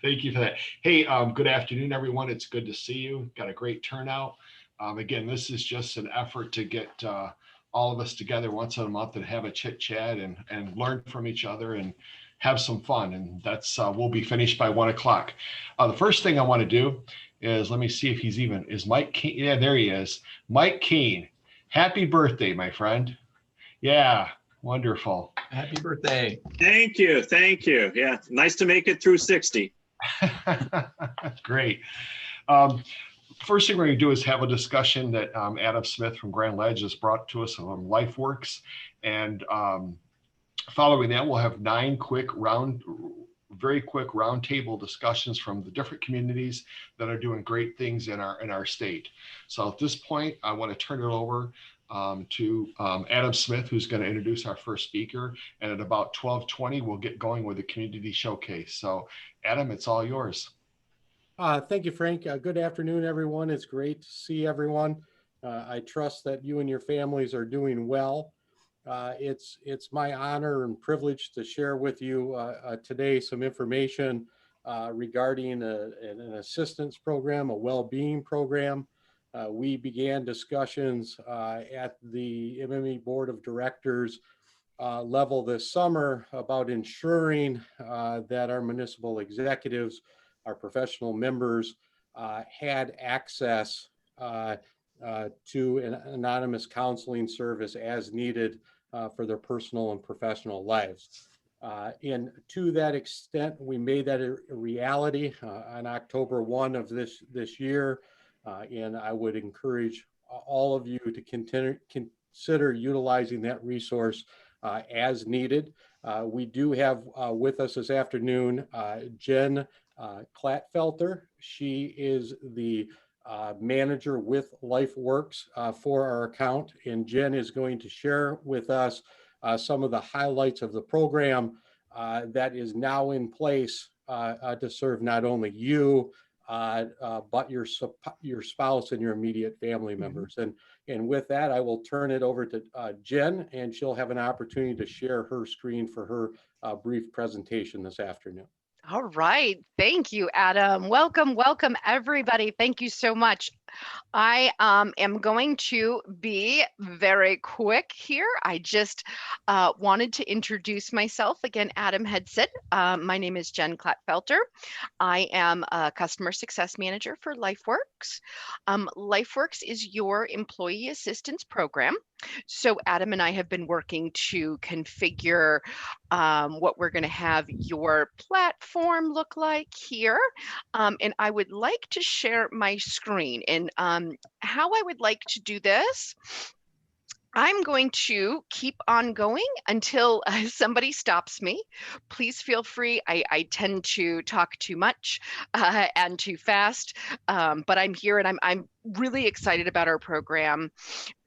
Thank you for that. Hey, good afternoon, everyone. It's good to see you. Got a great turnout. Again, this is just an effort to get all of us together once a month and have a chit chat and learn from each other and have some fun. And that's we'll be finished by 1 o'clock. The first thing I want to do is let me see if is Mike Keene. Yeah, there he is. Mike Keene. Happy birthday, my friend. Yeah, wonderful. Happy birthday. Thank you. Thank you. Yeah, nice to make it through 60. Great. First thing we're going to do is have a discussion that Adam Smith from Grand Ledge has brought to us on LifeWorks. And following that, we'll have very quick roundtable discussions from the different communities that are doing great things in our state. So at this point, I want to turn it over to Adam Smith, who's going to introduce our first speaker. And at about 12:20, we'll get going with the community showcase. So Adam, it's all yours. Thank you, Frank. Good afternoon, everyone. It's great to see everyone. I trust that you and your families are doing well. It's my honor and privilege to share with you today some information regarding an assistance program, a well-being program. We began discussions at the MME Board of Directors level this summer about ensuring that our municipal executives, our professional members, had access to an anonymous counseling service as needed for their personal and professional lives. And to that extent, we made that a reality on October 1 of this year. And I would encourage all of you to consider utilizing that resource as needed. We do have with us this afternoon Jen Klatfelter. She is the manager with LifeWorks for our account, and Jen is going to share with us some of the highlights of the program that is now in place to serve not only you, but your spouse and your immediate family members. And with that, I will turn it over to Jen, and she'll have an opportunity to share her screen for her brief presentation this afternoon. All right. Thank you, Adam. Welcome, everybody. Thank you so much. I am going to be very quick here. I just wanted to introduce myself. Again, Adam had said, my name is Jen Klatfelter. I am a customer success manager for LifeWorks. LifeWorks is your employee assistance program. So Adam and I have been working to configure what we're going to have your platform look like here. And I would like to share my screen. And how I would like to do this, I'm going to keep on going until somebody stops me. Please feel free. I tend to talk too much and too fast, but I'm here and I'm really excited about our program,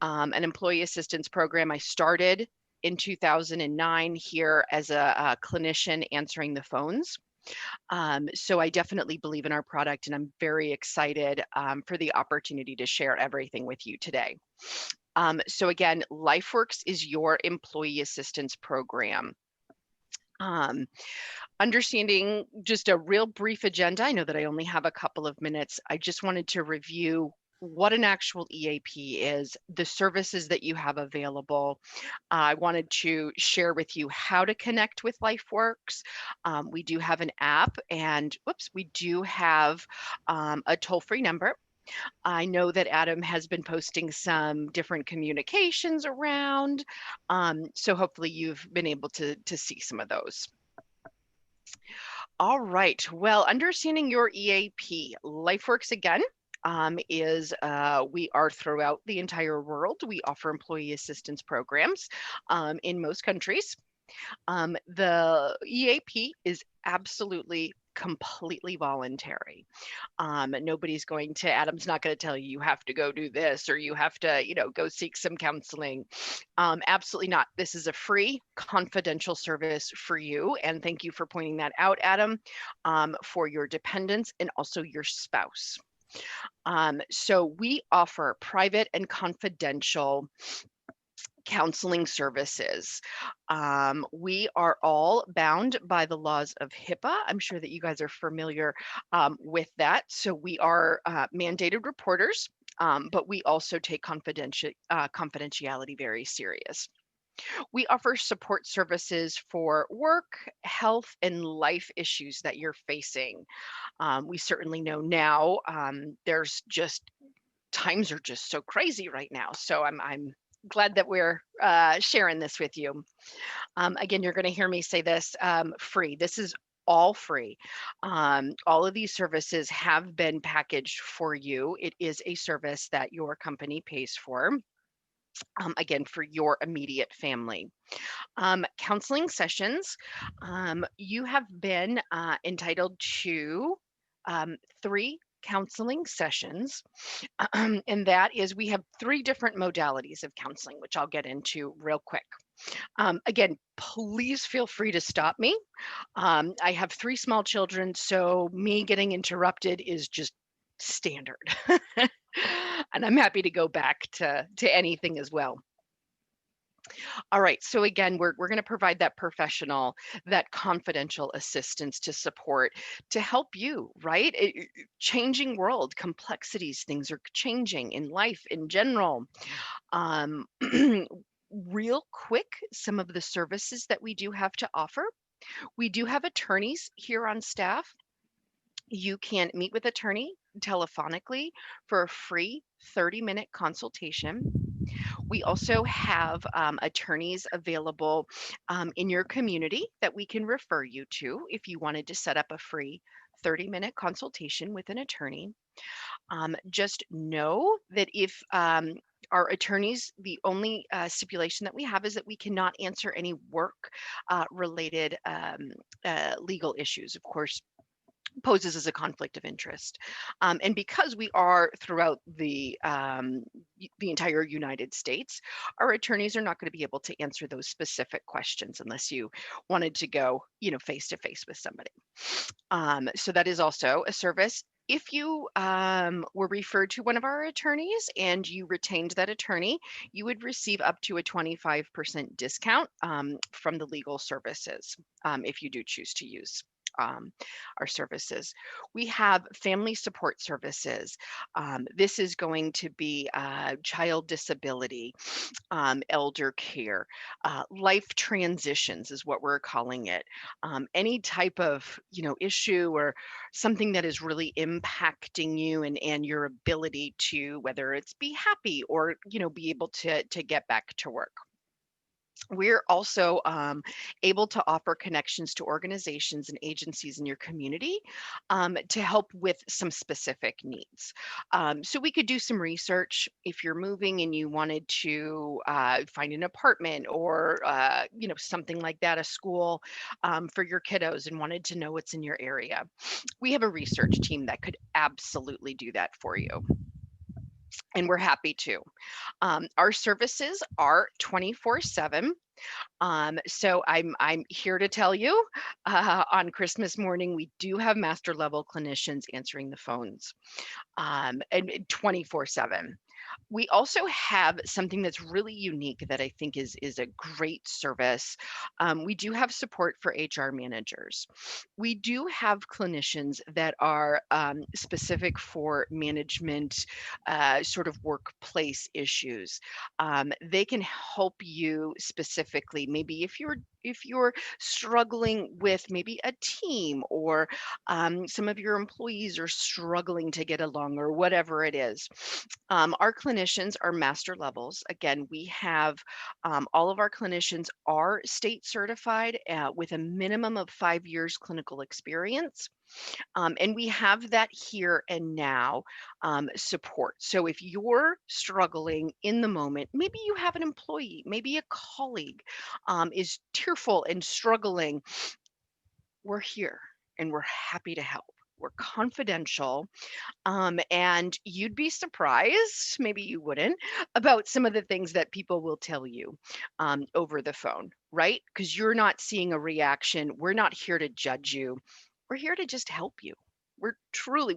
an employee assistance program. I started in 2009 here as a clinician answering the phones. So I definitely believe in our product, and I'm very excited for the opportunity to share everything with you today. So again, LifeWorks is your employee assistance program. Understanding just a real brief agenda. I know that I only have a couple of minutes. I just wanted to review what an actual EAP is, the services that you have available. I wanted to share with you how to connect with LifeWorks. We do have an app, and we do have a toll-free number. I know that Adam has been posting some different communications around, so hopefully you've been able to see some of those. All right, well, understanding your EAP, LifeWorks again we are throughout the entire world. We offer employee assistance programs in most countries. The EAP is absolutely completely voluntary. Nobody's going to, Adam's not going to tell you have to go do this or you have to, go seek some counseling. Absolutely not. This is a free, confidential service for you. And thank you for pointing that out, Adam, for your dependents and also your spouse. So we offer private and confidential counseling services. We are all bound by the laws of HIPAA. I'm sure that you guys are familiar with that. So we are mandated reporters, but we also take confidentiality very serious. We offer support services for work, health, and life issues that you're facing. We certainly know now there's just times are just so crazy right now. So I'm glad that we're sharing this with you. Again, you're going to hear me say this free. This is all free. All of these services have been packaged for you. It is a service that your company pays for. Again, for your immediate family. Counseling sessions, you have been entitled to 3 counseling sessions. And that is, we have 3 different modalities of counseling, which I'll get into real quick. Again, please feel free to stop me. I have 3 small children, so me getting interrupted is just standard. And I'm happy to go back to anything as well. All right, so again, we're going to provide that professional, that confidential assistance to support, to help you, right? Changing world, complexities, things are changing in life in general. Um, real quick, some of the services that we do have to offer. We do have attorneys here on staff. You can meet with attorney telephonically for a free 30-minute consultation. We also have attorneys available in your community that we can refer you to if you wanted to set up a free 30-minute consultation with an attorney. Just know that if our attorneys, the only stipulation that we have is that we cannot answer any work related legal issues. Of course, poses as a conflict of interest. And because we are throughout the entire United States, our attorneys are not going to be able to answer those specific questions unless you wanted to go, face to face with somebody. So that is also a service. If you were referred to one of our attorneys and you retained that attorney, you would receive up to a 25% discount from the legal services if you do choose to use our services. We have family support services. This is going to be child disability, elder care, life transitions is what we're calling it. Any type of issue or something that is really impacting you and your ability to, whether it's be happy or be able to get back to work. We're also able to offer connections to organizations and agencies in your community to help with some specific needs. So we could do some research if you're moving and you wanted to find an apartment or something like that, a school for your kiddos, and wanted to know what's in your area. We have a research team that could absolutely do that for you. And we're happy to. Our services are 24/7. So I'm here to tell you, on Christmas morning, we do have master level clinicians answering the phones, and 24/7. We also have something that's really unique that I think is a great service. We do have support for HR managers. We do have clinicians that are specific for management, sort of workplace issues. They can help you specifically, maybe if you're struggling with maybe a team or some of your employees are struggling to get along or whatever it is. Our clinicians are master levels. Again, we have all of our clinicians are state certified with a minimum of 5 years clinical experience. And we have that here and now support. So if you're struggling in the moment, maybe you have an employee, maybe a colleague is tearful and struggling, we're here and we're happy to help. We're confidential. And you'd be surprised, maybe you wouldn't, about some of the things that people will tell you over the phone, right? Because you're not seeing a reaction. We're not here to judge you. We're here to just help you.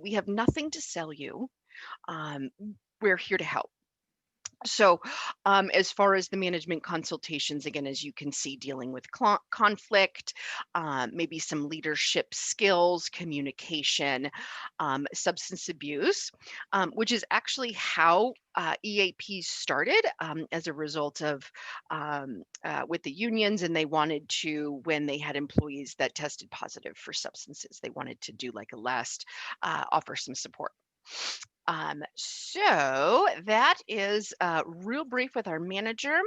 We have nothing to sell you. We're here to help. So, as far as the management consultations, again, as you can see, dealing with conflict, maybe some leadership skills, communication, substance abuse, which is actually how EAP started as a result of with the unions, and they wanted to, when they had employees that tested positive for substances, they wanted to do like a last offer some support. So that is real brief with our manager.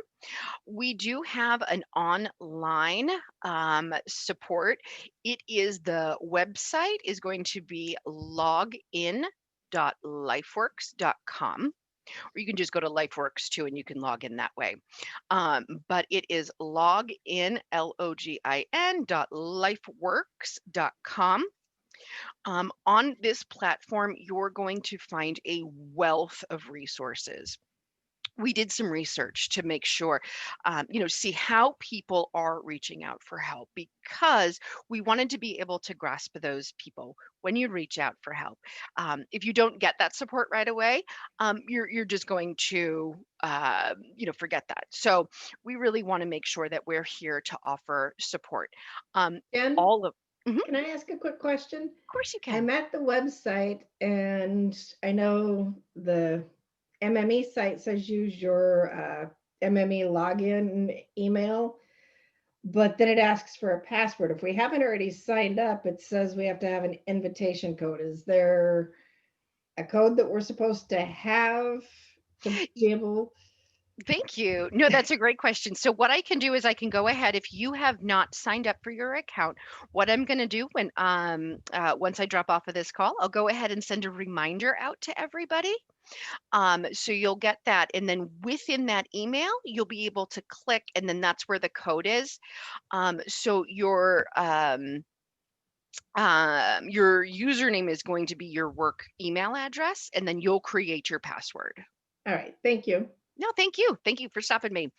We do have an online support. It is the website is going to be login.lifeworks.com, or you can just go to LifeWorks too, and you can log in that way. But it is login, login.lifeworks.com. On this platform, you're going to find a wealth of resources. We did some research to make sure, see how people are reaching out for help, because we wanted to be able to grasp those people when you reach out for help. If you don't get that support right away, you're just going to, forget that. So we really want to make sure that we're here to offer support. Jen, All of, Mhm, can I ask a quick question? of course you can. I'm at the website and I know the MME site says use your MME login email, but then it asks for a password. If we haven't already signed up, it says we have to have an invitation code. Is there a code that we're supposed to have to be able? Thank you. No, that's a great question. So what I can do is I can go ahead, if you have not signed up for your account, what I'm going to do when once I drop off of this call, I'll go ahead and send a reminder out to everybody. So you'll get that, and then within that email, you'll be able to click, and then that's where the code is. So your username is going to be your work email address, and then you'll create your password. All right, thank you. No, thank you. Thank you for stopping me.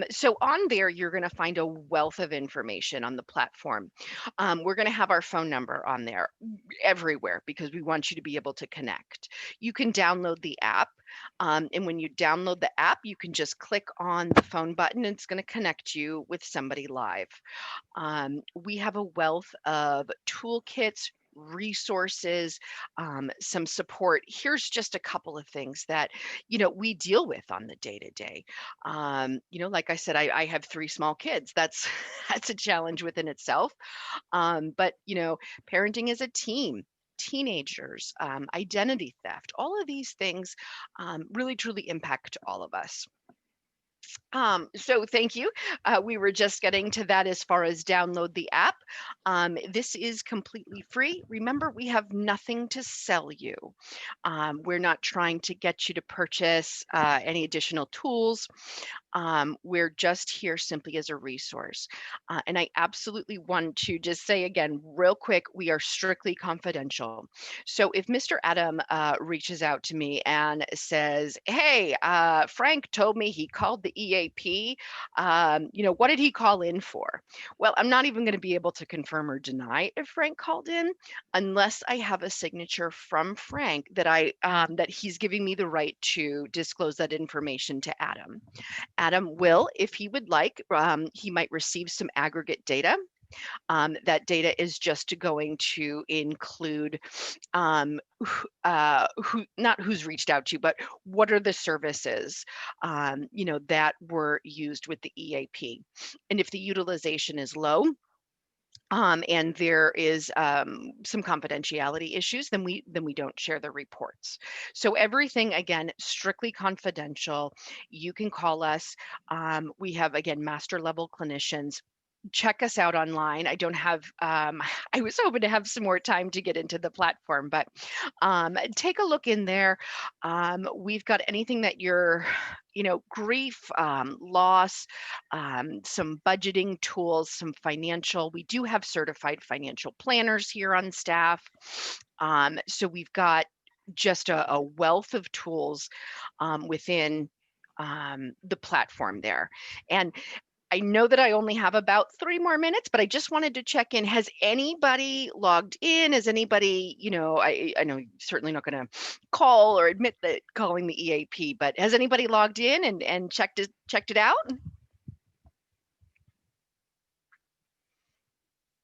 So on there, you're going to find a wealth of information on the platform. We're going to have our phone number on there everywhere because we want you to be able to connect. You can download the app. And when you download the app, you can just click on the phone button and it's going to connect you with somebody live. We have a wealth of toolkits, resources, some support. Here's just a couple of things that we deal with on the day to day. Like I said, I have 3 small kids. That's that's a challenge within itself. But parenting as a team, teenagers, identity theft, all of these things really truly impact all of us. So thank you. We were just getting to that as far as download the app. This is completely free. Remember, we have nothing to sell you. We're not trying to get you to purchase any additional tools. We're just here simply as a resource. And I absolutely want to just say again, real quick, we are strictly confidential. So if Mr. Adam reaches out to me and says, hey, Frank told me he called the EAP, what did he call in for? Well, I'm not even going to be able to confirm or deny if Frank called in unless I have a signature from Frank that that he's giving me the right to disclose that information to Adam. Adam will, if he would like, he might receive some aggregate data. That data is just going to include not who's reached out to you, but what are the services, that were used with the EAP. And if the utilization is low, and there is some confidentiality issues, then we don't share the reports. So everything, again, strictly confidential. You can call us. We have, again, master level clinicians. Check us out online. I don't have, I was hoping to have some more time to get into the platform, but take a look in there. We've got anything that you're, grief, loss, some budgeting tools, some financial. We do have certified financial planners here on staff. So we've got just a wealth of tools within the platform there. And I know that I only have about 3 more minutes, but I just wanted to check in. Has anybody logged in? Has anybody, I know you're certainly not going to call or admit that calling the EAP, but has anybody logged in and checked it out?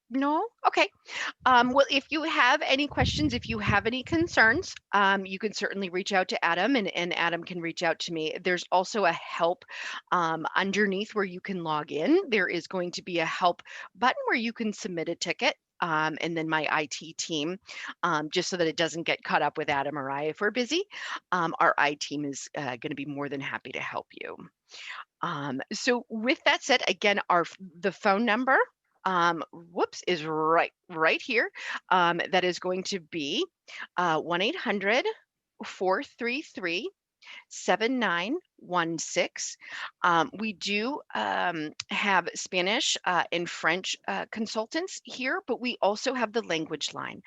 No? Okay. Well, if you have any questions, if you have any concerns, you can certainly reach out to Adam and Adam can reach out to me. There's also a help underneath where you can log in. There is going to be a help button where you can submit a ticket. And then my IT team, just so that it doesn't get caught up with Adam or I if we're busy, our IT team is going to be more than happy to help you. So with that said, again, the phone number is right here. That is going to be 1-800-433-7916. We do have Spanish and French consultants here, but we also have the language line.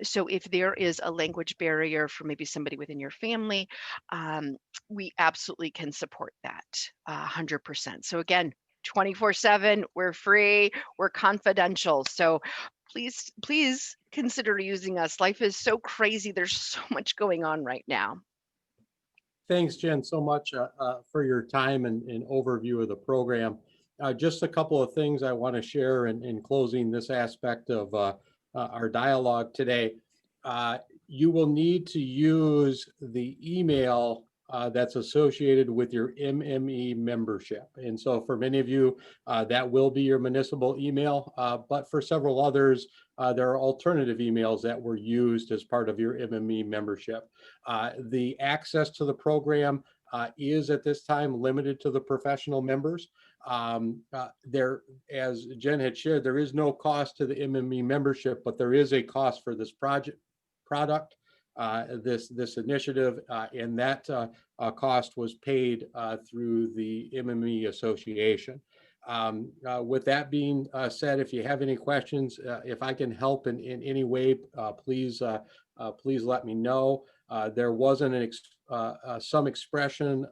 So if there is a language barrier for maybe somebody within your family, we absolutely can support that 100%. So again, 24/7, we're free, we're confidential. So please consider using us. Life is so crazy. There's so much going on right now. Thanks, Jen, so much for your time and overview of the program. Just a couple of things I want to share in closing this aspect of our dialogue today. You will need to use the email that's associated with your MME membership. And so for many of you, that will be your municipal email, but for several others, there are alternative emails that were used as part of your MME membership. The access to the program is at this time limited to the professional members. There, as Jen had shared, there is no cost to the MME membership, but there is a cost for this product, this initiative, and that cost was paid through the MME Association. With that being said, if you have any questions, if I can help in any way, please let me know. There wasn't some expression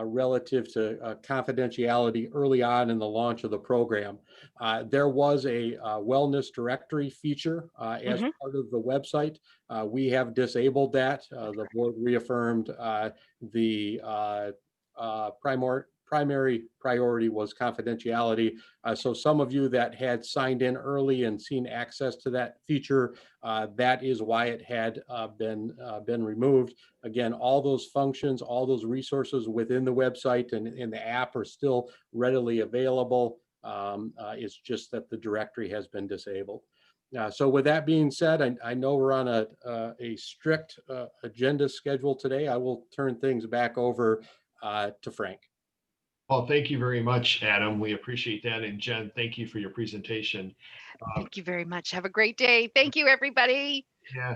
relative to confidentiality early on in the launch of the program. There was a wellness directory feature as part of the website. We have disabled that. The board reaffirmed the primary priority was confidentiality. So some of you that had signed in early and seen access to that feature, that is why it had been removed. Again, all those functions, all those resources within the website and in the app are still readily available. It's just that the directory has been disabled. So with that being said, I know we're on a strict agenda schedule today. I will turn things back over to Frank. Well, thank you very much, Adam. We appreciate that. And Jen, thank you for your presentation. Thank you very much. Have a great day. Thank you, everybody. Yeah,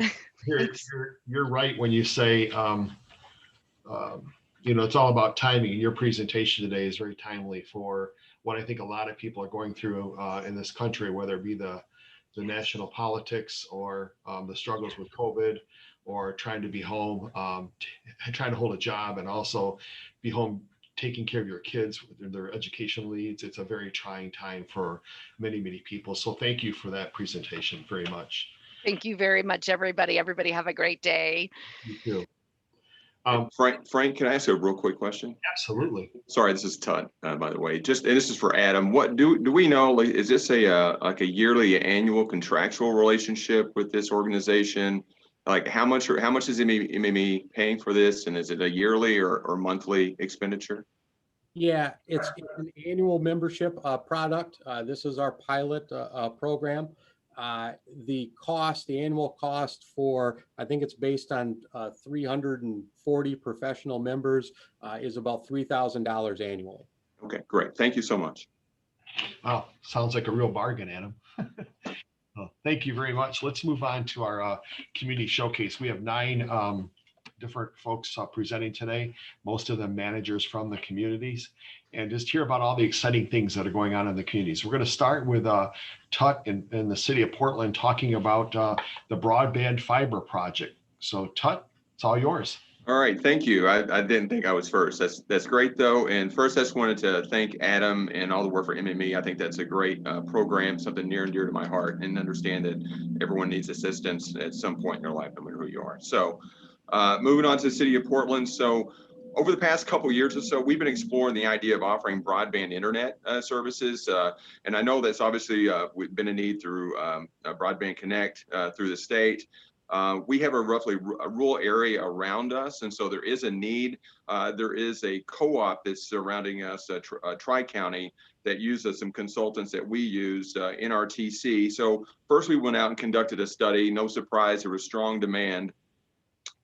you're right when you say, it's all about timing. Your presentation today is very timely for what I think a lot of people are going through in this country, whether it be the national politics or the struggles with COVID, or trying to be home, trying to hold a job and also be home taking care of your kids with their educational needs. It's a very trying time for many, many people. So thank you for that presentation very much. Thank you very much, everybody. Everybody have a great day. You too. Frank, can I ask a real quick question? Absolutely. Sorry, this is Todd, by the way. And this is for Adam. What do we know? Like, is this like a yearly, annual contractual relationship with this organization? Like, how much is MME paying for this, and is it a yearly or monthly expenditure? Yeah, it's an annual membership product. This is our pilot program. The annual cost for, I think it's based on 340 professional members, is about $3,000 annually. Okay, great. Thank you so much. Wow, sounds like a real bargain, Adam. Well, thank you very much. Let's move on to our community showcase. We have 9 different folks presenting today, most of them managers from the communities, and just hear about all the exciting things that are going on in the communities. We're going to start with Tut in the city of Portland talking about the broadband fiber project. So Tut, it's all yours. All right, thank you. I didn't think I was first. That's great though. And first, I just wanted to thank Adam and all the work for MME. I think that's a great program, something near and dear to my heart, and understand that everyone needs assistance at some point in their life, no matter who you are. So moving on to the city of Portland. So over the past couple of years or so, we've been exploring the idea of offering broadband internet services. And I know that's obviously been a need through Broadband Connect through the state. We have a rural area around us, and so there is a need. There is a co-op that's surrounding us, Tri-County, that uses some consultants that we use, NRTC. So first we went out and conducted a study. No surprise, there was strong demand.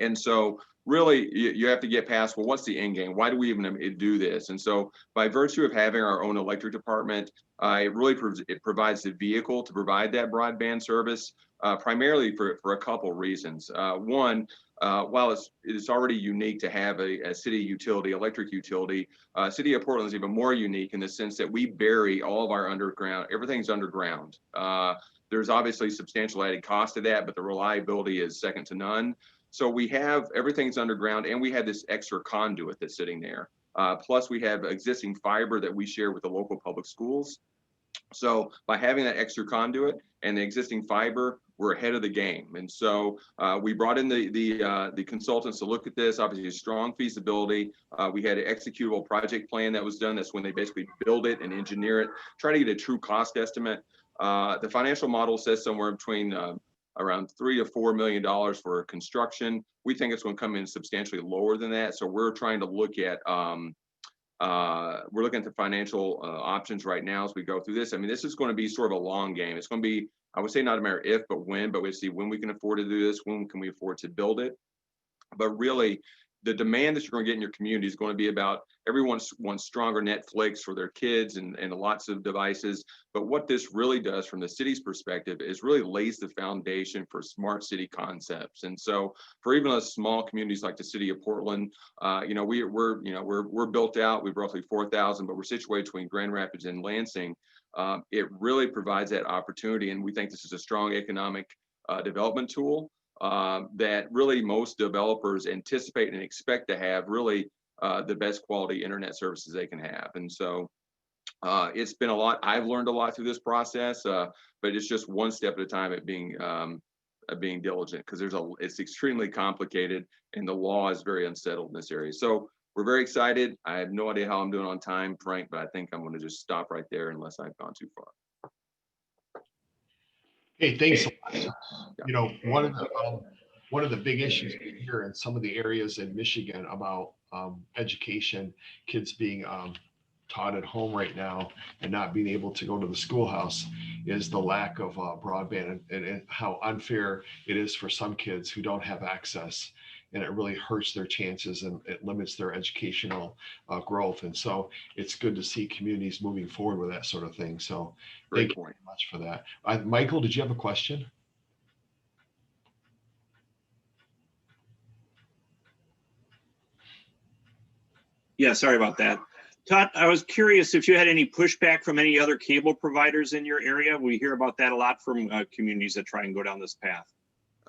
And so really you have to get past, well, what's the end game? Why do we even do this? And so by virtue of having our own electric department, it provides the vehicle to provide that broadband service, primarily for a couple reasons. One, while it's already unique to have a city utility, electric utility, City of Portland is even more unique in the sense that we bury all of our underground, everything's underground. There's obviously substantial added cost to that, but the reliability is second to none. So we have everything's underground, and we have this extra conduit that's sitting there. Plus we have existing fiber that we share with the local public schools. So by having that extra conduit and the existing fiber, we're ahead of the game. And so we brought in the consultants to look at this, obviously a strong feasibility. We had an executable project plan that was done. That's when they basically build it and engineer it, try to get a true cost estimate. The financial model says somewhere between around $3 to $4 million for construction. We think it's going to come in substantially lower than that. So we're trying to look at we're looking at the financial options right now as we go through this. I mean, this is going to be sort of a long game. It's going to be, I would say, not a matter if, but when. But we see when we can afford to do this, when can we afford to build it. But really, the demand that you're going to get in your community is going to be about everyone wants stronger Netflix for their kids and lots of devices. But what this really does from the city's perspective is really lays the foundation for smart city concepts. And so for even us small communities like the city of Portland, we're built out. We've roughly 4,000, but we're situated between Grand Rapids and Lansing. It really provides that opportunity. And we think this is a strong economic development tool. That really most developers anticipate and expect to have really the best quality internet services they can have. And so it's been a lot. I've learned a lot through this process, but it's just one step at a time at being diligent, because it's extremely complicated and the law is very unsettled in this area. So we're very excited. I have no idea how I'm doing on time, Frank, but I think I'm going to just stop right there unless I've gone too far. Hey, thanks a lot. You know, one of the big issues here in some of the areas in Michigan about education, kids being taught at home right now and not being able to go to the schoolhouse, is the lack of broadband and how unfair it is for some kids who don't have access. And it really hurts their chances and it limits their educational growth. And so it's good to see communities moving forward with that sort of thing. So thank you very much for that. Michael, did you have a question? Yeah, sorry about that. Todd, I was curious if you had any pushback from any other cable providers in your area. We hear about that a lot from communities that try and go down this path.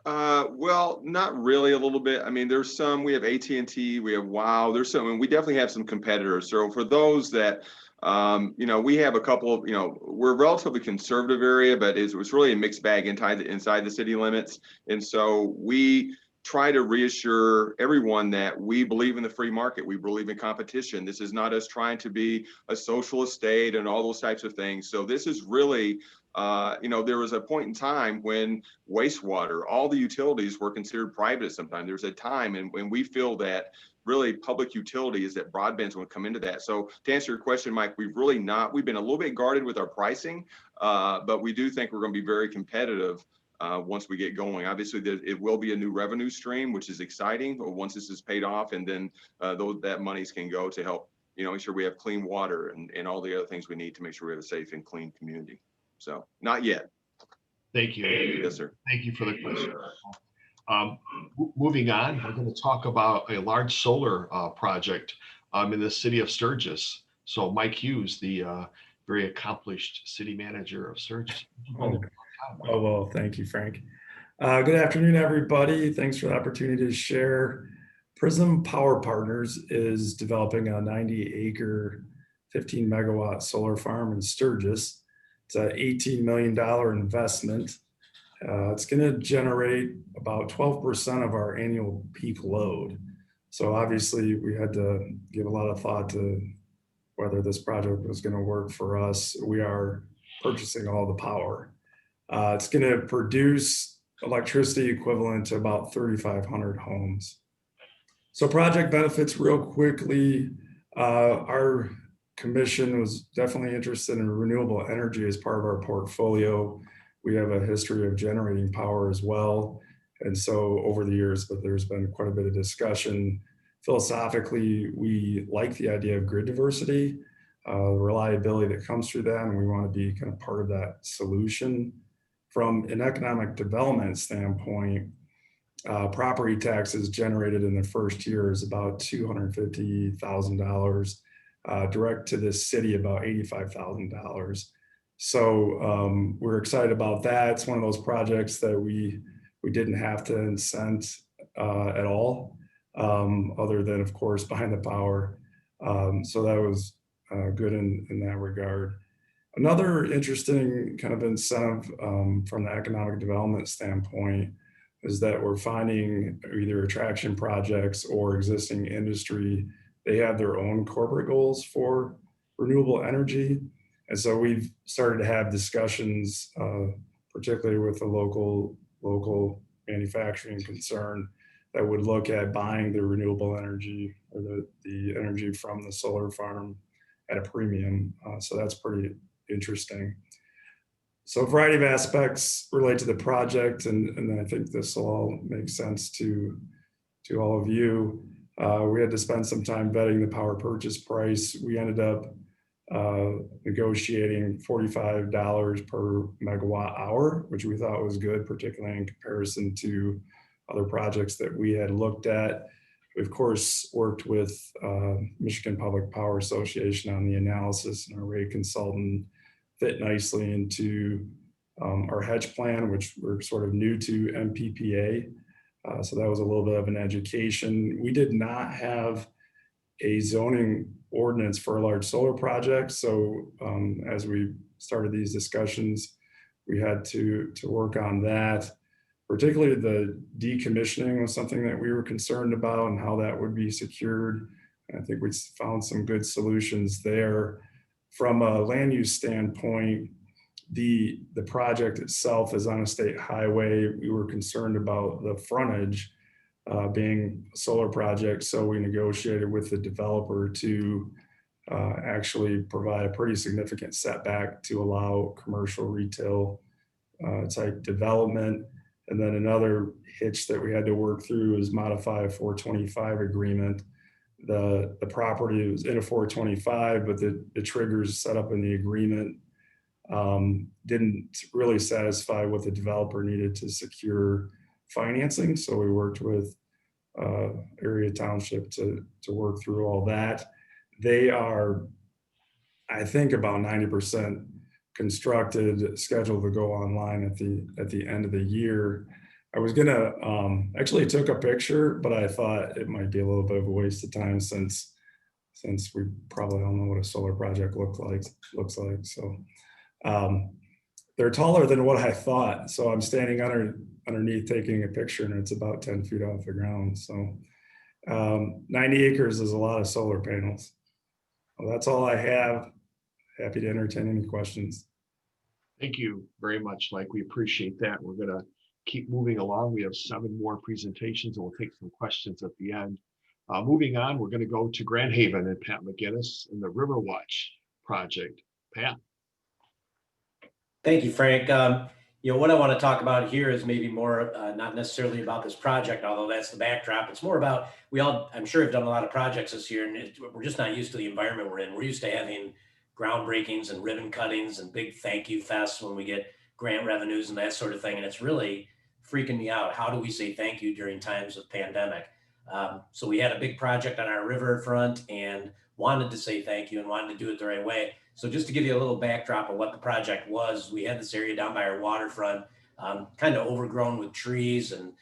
Well, not really, a little bit. I mean, there's some, we have AT&T, we have WOW, there's some, and we definitely have some competitors. So for those that, we have a couple of, we're a relatively conservative area, but it's really a mixed bag inside the city limits. And so we try to reassure everyone that we believe in the free market. We believe in competition. This is not us trying to be a social estate and all those types of things. So this is really, there was a point in time when wastewater, all the utilities were considered private at some time. There's a time, and we feel that really public utility is that broadband's going to come into that. So to answer your question, Mike, we've been a little bit guarded with our pricing, but we do think we're going to be very competitive once we get going. Obviously, it will be a new revenue stream, which is exciting once this is paid off, and then that monies can go to help, make sure we have clean water and all the other things we need to make sure we have a safe and clean community. So not yet. Thank you. Yes, sir. Thank you for the question. Moving on, we're going to talk about a large solar project in the city of Sturgis. So Mike Hughes, the very accomplished city manager of Sturgis. Oh, well, thank you, Frank. Good afternoon, everybody. Thanks for the opportunity to share Prism Power Partners is developing a 90-acre, 15 megawatt solar farm in Sturgis. It's an $18 million investment. It's going to generate about 12% of our annual peak load. So obviously we had to give a lot of thought to whether this project was going to work for us. We are purchasing all the power. It's going to produce electricity equivalent to about 3,500 homes. So project benefits real quickly. Our commission was definitely interested in renewable energy as part of our portfolio. We have a history of generating power as well. And so over the years, but there's been quite a bit of discussion. Philosophically, we like the idea of grid diversity, the reliability that comes through that, and we want to be kind of part of that solution. From an economic development standpoint, property taxes generated in the first year is about $250,000, direct to the city about $85,000. So we're excited about that. It's one of those projects that we didn't have to incent at all, other than, of course, behind the power. So that was good in that regard. Another interesting kind of incentive from the economic development standpoint is that we're finding either attraction projects or existing industry, they have their own corporate goals for renewable energy. And so we've started to have discussions, particularly with the local manufacturing concern that would look at buying the renewable energy or the energy from the solar farm at a premium. So that's pretty interesting. So a variety of aspects relate to the project, and I think this will all make sense to all of you. We had to spend some time vetting the power purchase price. We ended up negotiating $45 per megawatt hour, which we thought was good, particularly in comparison to other projects that we had looked at. We, of course, worked with Michigan Public Power Association on the analysis, and our rate consultant fit nicely into our hedge plan, which we're sort of new to MPPA. So that was a little bit of an education. We did not have a zoning ordinance for a large solar project. So as we started these discussions, we had to work on that. Particularly the decommissioning was something that we were concerned about and how that would be secured. And I think we found some good solutions there. From a land use standpoint, the project itself is on a state highway. We were concerned about the frontage being a solar project. So we negotiated with the developer to actually provide a pretty significant setback to allow commercial retail type development. And then another hitch that we had to work through is modify a 425 agreement. The property was in a 425, but the triggers set up in the agreement didn't really satisfy what the developer needed to secure financing. So we worked with Area Township to work through all that. They are, I think, about 90% constructed, scheduled to go online at the end of the year. I was gonna actually took a picture, but I thought it might be a little bit of a waste of time since we probably all know what a solar project looks like. So they're taller than what I thought. So I'm standing underneath taking a picture, and it's about 10 feet off the ground. So 90 acres is a lot of solar panels. Well, that's all I have. Happy to entertain any questions. Thank you very much, Mike. We appreciate that. We're going to keep moving along. We have 7 more presentations, and we'll take some questions at the end. Moving on, we're going to go to Grand Haven and Pat McGinnis and the Riverwatch project. Pat. Thank you, Frank. What I want to talk about here is maybe more not necessarily about this project, although that's the backdrop. It's more about, I'm sure, have done a lot of projects this year, and we're just not used to the environment we're in. We're used to having groundbreakings and ribbon cuttings and big thank you fests when we get grant revenues and that sort of thing. And it's really freaking me out. How do we say thank you during times of pandemic? So we had a big project on our riverfront and wanted to say thank you and wanted to do it the right way. So just to give you a little backdrop of what the project was, we had this area down by our waterfront, kind of overgrown with trees and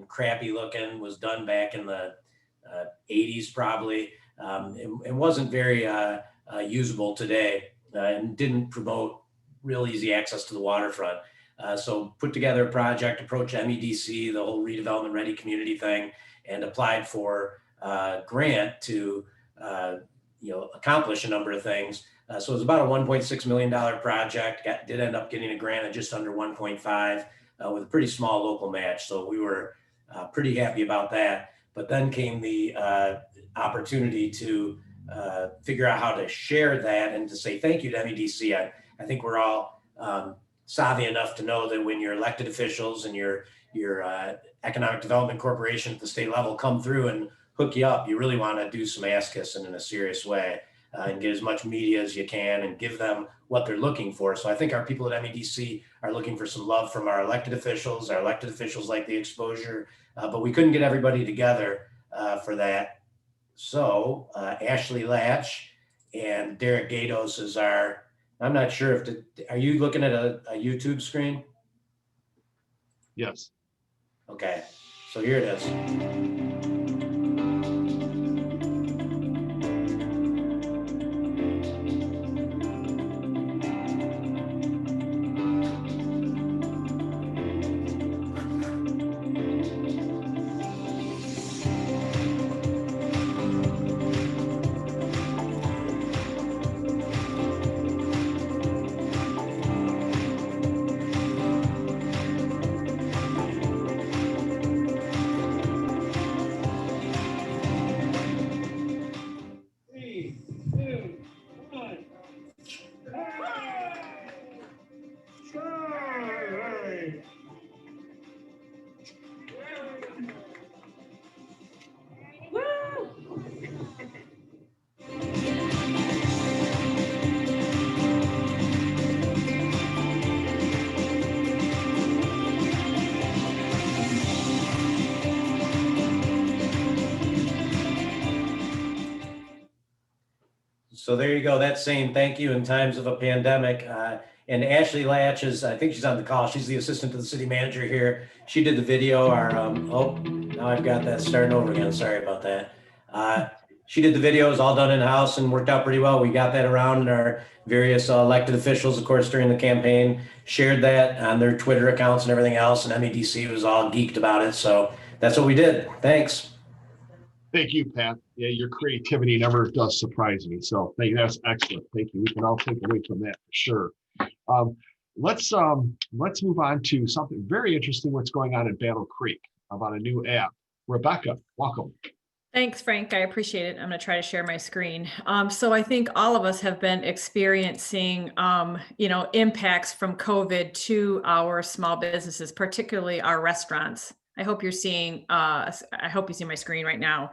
crappy looking, was done back in the 80s probably, and wasn't very usable today, and didn't promote real easy access to the waterfront. So put together a project, approached MEDC, the whole redevelopment ready community thing, and applied for a grant to accomplish a number of things. So it was about a $1.6 million project. Did end up getting a grant of just under 1.5 with a pretty small local match. So we were pretty happy about that. But then came the opportunity to figure out how to share that and to say thank you to MEDC. I think we're all savvy enough to know that when your elected officials and your economic development corporation at the state level come through and hook you up, you really want to do some ass kissing in a serious way and get as much media as you can and give them what they're looking for. So I think our people at MEDC are looking for some love from our elected officials. Our elected officials like the exposure, but we couldn't get everybody together for that. So Ashley Latch and Derek Gatos is our, I'm not sure if, are you looking at a YouTube screen? Yes. Okay, so here it is. So there you go. That's saying thank you in times of a pandemic. And Ashley Latch is, I think she's on the call. She's the assistant to the city manager here. She did the video. Oh, now I've got that starting over again. Sorry about that. She did the video. It was all done in-house and worked out pretty well. We got that around, and our various elected officials, of course, during the campaign, shared that on their Twitter accounts and everything else. And MEDC was all geeked about it. So that's what we did. Thanks. Thank you, Pat. Yeah, your creativity never does surprise me. So thank you. That's excellent. Thank you. We can all take away from that for sure. Let's move on to something very interesting. What's going on in Battle Creek about a new app. Rebecca, welcome. Thanks, Frank. I appreciate it. I'm going to try to share my screen. So I think all of us have been experiencing, impacts from COVID to our small businesses, particularly our restaurants. I hope you're seeing, I hope you see my screen right now.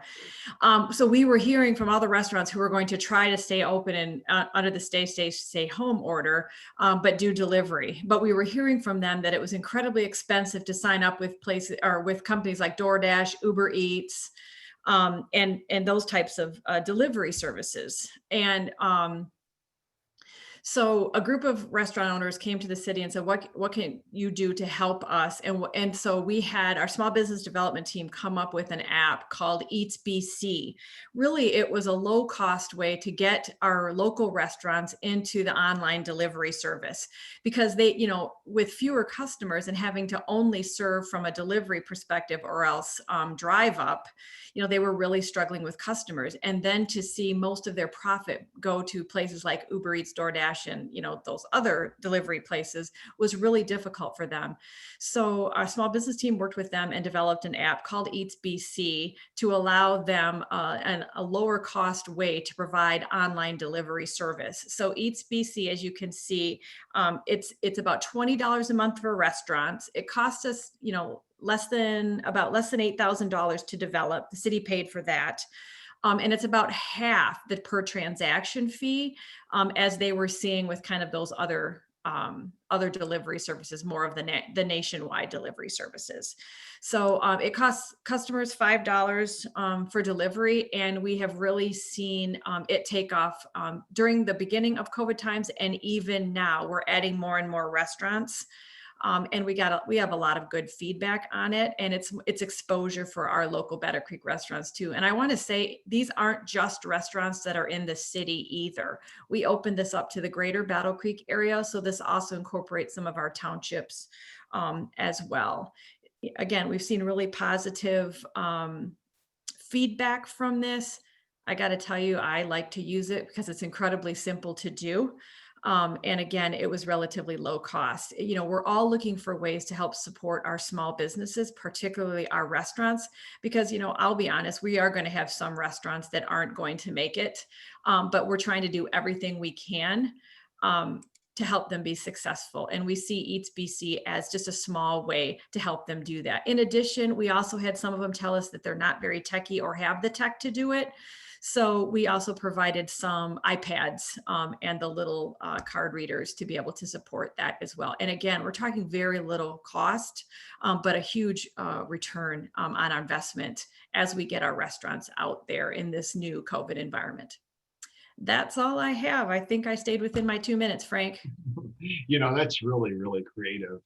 So we were hearing from all the restaurants who were going to try to stay open and under the stay home order, but do delivery. But we were hearing from them that it was incredibly expensive to sign up with places or with companies like DoorDash, Uber Eats, and those types of delivery services. And so a group of restaurant owners came to the city and said, what can you do to help us? And so we had our small business development team come up with an app called Eats BC. Really, it was a low cost way to get our local restaurants into the online delivery service, because they, with fewer customers and having to only serve from a delivery perspective or else drive up, they were really struggling with customers. And then to see most of their profit go to places like Uber Eats, DoorDash, and those other delivery places was really difficult for them. So our small business team worked with them and developed an app called Eats BC to allow them a lower cost way to provide online delivery service. So Eats BC, as you can see, it's about $20 a month for restaurants. It costs us, less than $8,000 to develop. The city paid for that. And it's about half the per transaction fee, as they were seeing with kind of those other delivery services, more of the nationwide delivery services. So it costs customers $5 for delivery, and we have really seen it take off during the beginning of COVID times, and even now we're adding more and more restaurants. And we have a lot of good feedback on it, and it's exposure for our local Battle Creek restaurants too. And I want to say these aren't just restaurants that are in the city either. We opened this up to the greater Battle Creek area, so this also incorporates some of our townships as well. Again, we've seen really positive feedback from this. I got to tell you, I like to use it because it's incredibly simple to do. And again, it was relatively low cost. You know, we're all looking for ways to help support our small businesses, particularly our restaurants, because, you know, I'll be honest, we are going to have some restaurants that aren't going to make it, but we're trying to do everything we can to help them be successful. And we see Eats BC as just a small way to help them do that. In addition, we also had some of them tell us that they're not very techy or have the tech to do it. So we also provided some iPads and the little card readers to be able to support that as well. And again, we're talking very little cost, but a huge return on our investment as we get our restaurants out there in this new COVID environment. That's all I have. I think I stayed within my 2 minutes, Frank. You know, that's really, really creative.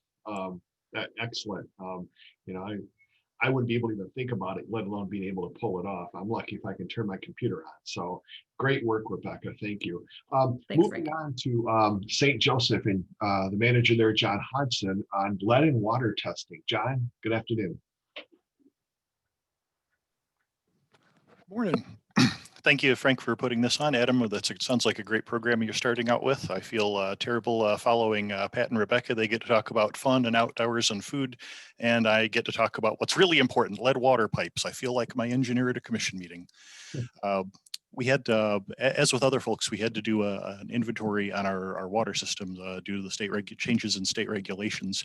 Excellent. You know, I wouldn't be able to even think about it, let alone being able to pull it off. I'm lucky if I can turn my computer on. So great work, Rebecca. Thank you. Thanks, Moving Frank. on to St. Joseph and the manager there, John Hodgson, on lead and water testing. John, good afternoon. Morning. Thank you, Frank, for putting this on. Adam, it sounds like a great program you're starting out with. I feel terrible following Pat and Rebecca. They get to talk about fun and outdoors and food, and I get to talk about what's really important, lead water pipes. I feel like my engineer at a commission meeting. We had, as with other folks, we had to do an inventory on our water systems due to the state changes in state regulations.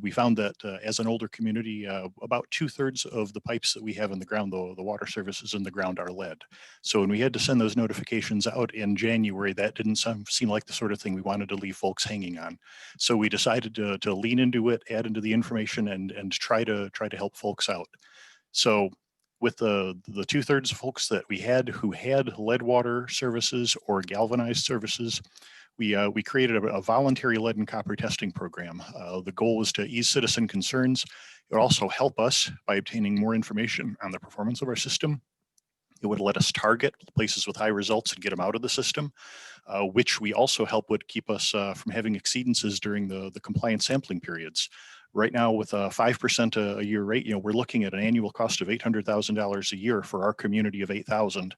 We found that as an older community, about 2/3 of the pipes that we have in the ground, the water services in the ground, are lead. So when we had to send those notifications out in January, that didn't seem like the sort of thing we wanted to leave folks hanging on. So we decided to lean into it, add into the information, and try to help folks out. So with the 2/3 of folks that we had who had lead water services or galvanized services, we created a voluntary lead and copper testing program. The goal was to ease citizen concerns. It would also help us by obtaining more information on the performance of our system. It would let us target places with high results and get them out of the system, which we also hope would keep us from having exceedances during the compliance sampling periods. Right now, with a 5% a year rate, you know, we're looking at an annual cost of $800,000 a year for our community of 8,000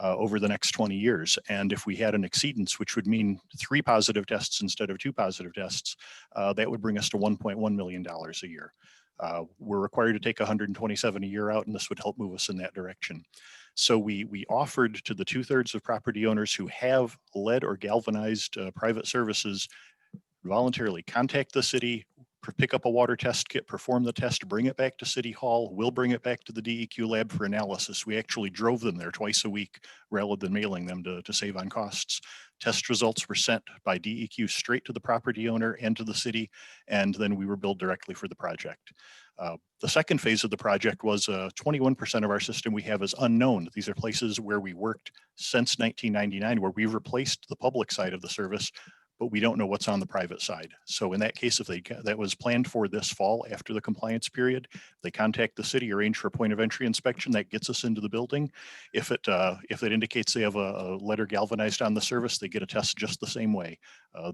over the next 20 years. And if we had an exceedance, which would mean 3 positive tests instead of 2 positive tests, that would bring us to $1.1 million a year. We're required to take 127 a year out, and this would help move us in that direction. So we offered to the 2/3 of property owners who have lead or galvanized private services voluntarily contact the city, pick up a water test kit, perform the test, bring it back to City Hall. We'll bring it back to the DEQ lab for analysis. We actually drove them there twice a week rather than mailing them to save on costs. Test results were sent by DEQ straight to the property owner and to the city, and then we were billed directly for the project. The second phase of the project was 21% of our system we have is unknown. These are places where we worked since 1999, where we've replaced the public side of the service, but we don't know what's on the private side. So in that case, if that was planned for this fall after the compliance period, they contact the city, arrange for a point of entry inspection that gets us into the building. If it indicates they have a letter galvanized on the service, they get a test just the same way.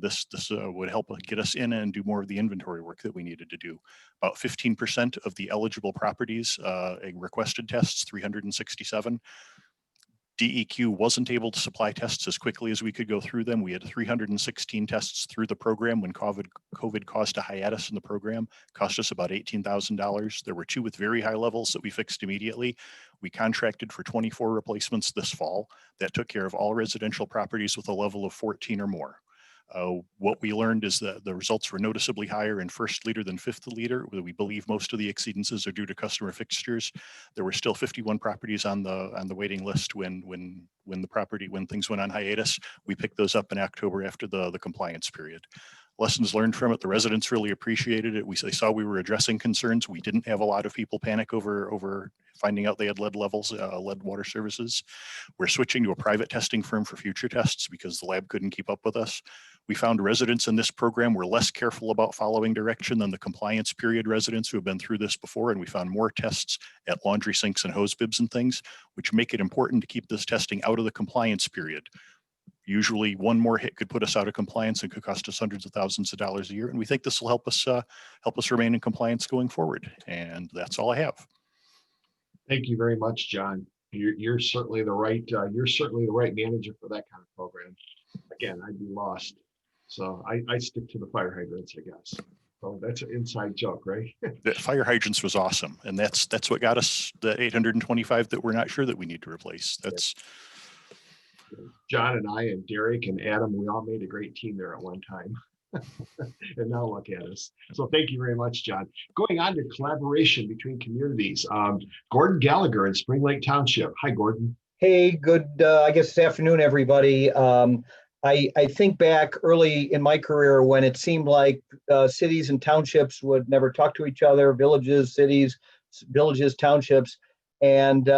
This would help get us in and do more of the inventory work that we needed to do. About 15% of the eligible properties requested tests, 367. DEQ wasn't able to supply tests as quickly as we could go through them. We had 316 tests through the program when COVID caused a hiatus in the program, cost us about $18,000. There were 2 with very high levels that we fixed immediately. We contracted for 24 replacements this fall that took care of all residential properties with a level of 14 or more. What we learned is that the results were noticeably higher in first liter than fifth liter. We believe most of the exceedances are due to customer fixtures. There were still 51 properties on the waiting list when things went on hiatus. We picked those up in October after the compliance period. lessons learned from it. The residents really appreciated it. They saw we were addressing concerns. We didn't have a lot of people panic over finding out they had lead levels, lead water services. We're switching to a private testing firm for future tests because the lab couldn't keep up with us. We found residents in this program were less careful about following direction than the compliance period residents who have been through this before. And we found more tests at laundry sinks and hose bibs and things, which make it important to keep this testing out of the compliance period. Usually one more hit could put us out of compliance and could cost us hundreds of thousands of dollars a year. And we think this will help us remain in compliance going forward. And that's all I have. Thank you very much, John. You're certainly the right manager for that kind of program. Again, I'd be lost. So I stick to the fire hydrants, I guess. So that's an inside joke, right? The fire hydrants was awesome. And that's what got us the 825 that we're not sure that we need to replace. That's John and I and Derek and Adam, we all made a great team there at one time. And now look at us. So thank you very much, John. Going on to collaboration between communities. Gordon Gallagher in Spring Lake Township. Hi, Gordon. Hey, good, I guess this afternoon, everybody. I think back early in my career when it seemed like cities and townships would never talk to each other, villages, cities, villages, townships. And,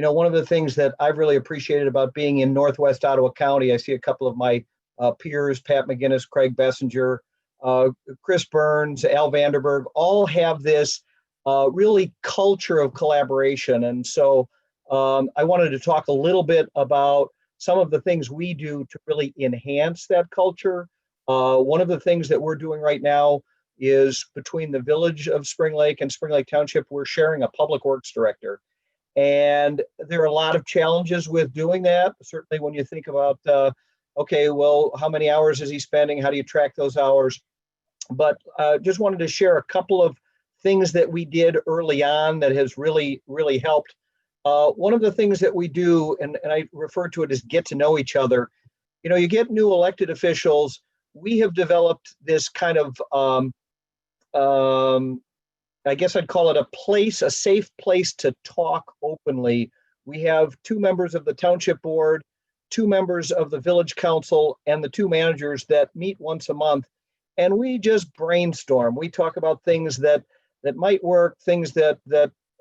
one of the things that I've really appreciated about being in Northwest Ottawa County, I see a couple of my peers, Pat McGinnis, Craig Bessinger, Chris Burns, Al Vanderberg, all have this really culture of collaboration. And so I wanted to talk a little bit about some of the things we do to really enhance that culture. One of the things that we're doing right now is between the village of Spring Lake and Spring Lake Township, we're sharing a public works director. And there are a lot of challenges with doing that. Certainly when you think about, okay, well, how many hours is he spending? How do you track those hours? But just wanted to share a couple of things that we did early on that has really, really helped. One of the things that we do, and I refer to it as get to know each other, you get new elected officials. We have developed this kind of, I guess I'd call it a safe place to talk openly. We have 2 members of the township board, 2 members of the village council, and the 2 managers that meet once a month. And we just brainstorm. We talk about things that might work, things that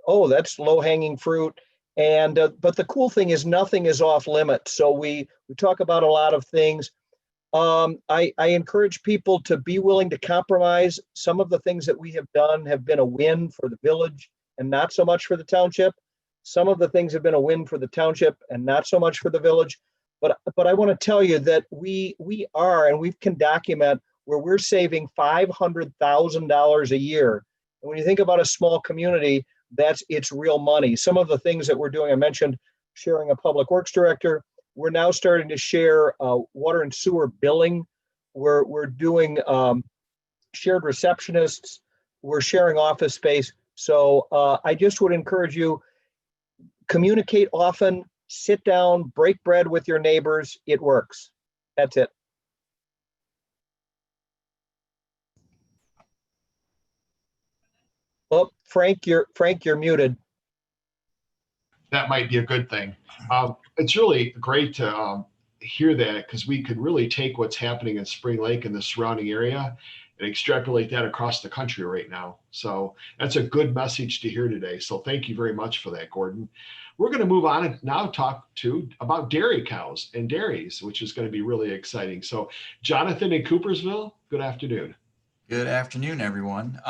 oh, that's low hanging fruit. And but the cool thing is nothing is off limits. So we talk about a lot of things. I encourage people to be willing to compromise. Some of the things that we have done have been a win for the village and not so much for the township. Some of the things have been a win for the township and not so much for the village. But I want to tell you that we are, and we can document where we're saving $500,000 a year. And when you think about a small community, it's real money. Some of the things that we're doing, I mentioned sharing a public works director. We're now starting to share water and sewer billing. We're doing shared receptionists. We're sharing office space. So I just would encourage you, communicate often, sit down, break bread with your neighbors. It works. That's it. Oh, Frank, you're muted. That might be a good thing. It's really great to hear that, because we could really take what's happening in Spring Lake and the surrounding area and extrapolate that across the country right now. So that's a good message to hear today. So thank you very much for that, Gordon. We're going to move on and now talk about dairy cows and dairies, which is going to be really exciting. So Jonathan in Coopersville, good afternoon. Good afternoon, everyone.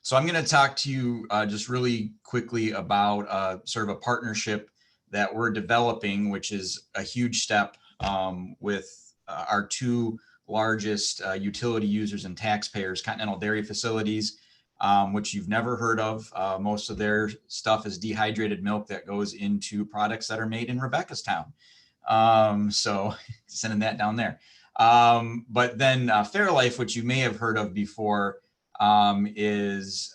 So I'm going to talk to you just really quickly about sort of a partnership that we're developing, which is a huge step with our 2 largest utility users and taxpayers, Continental Dairy Facilities, which you've never heard of. Most of their stuff is dehydrated milk that goes into products that are made in Rebeccastown. So sending that down there. But then Fairlife, which you may have heard of before, is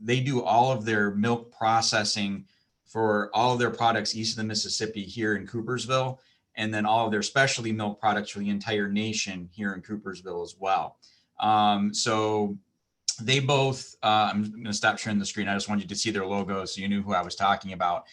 they do all of their milk processing for all of their products east of the Mississippi here in Coopersville, and then all of their specialty milk products for the entire nation here in Coopersville as well. So they both, I'm going to stop sharing the screen. I just wanted you to see their logos so you knew who I was talking about.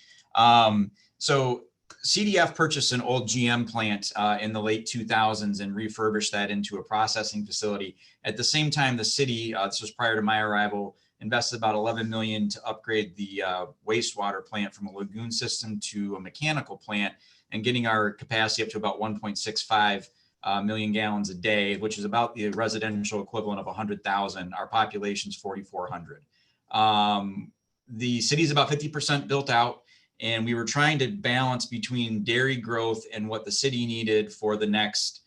So CDF purchased an old GM plant in the late 2000s and refurbished that into a processing facility. At the same time, the city, this was prior to my arrival, invested about 11 million to upgrade the wastewater plant from a lagoon system to a mechanical plant, and getting our capacity up to about 1.65 million gallons a day, which is about the residential equivalent of 100,000. Our population is 4,400. The city is about 50% built out, and we were trying to balance between dairy growth and what the city needed for the next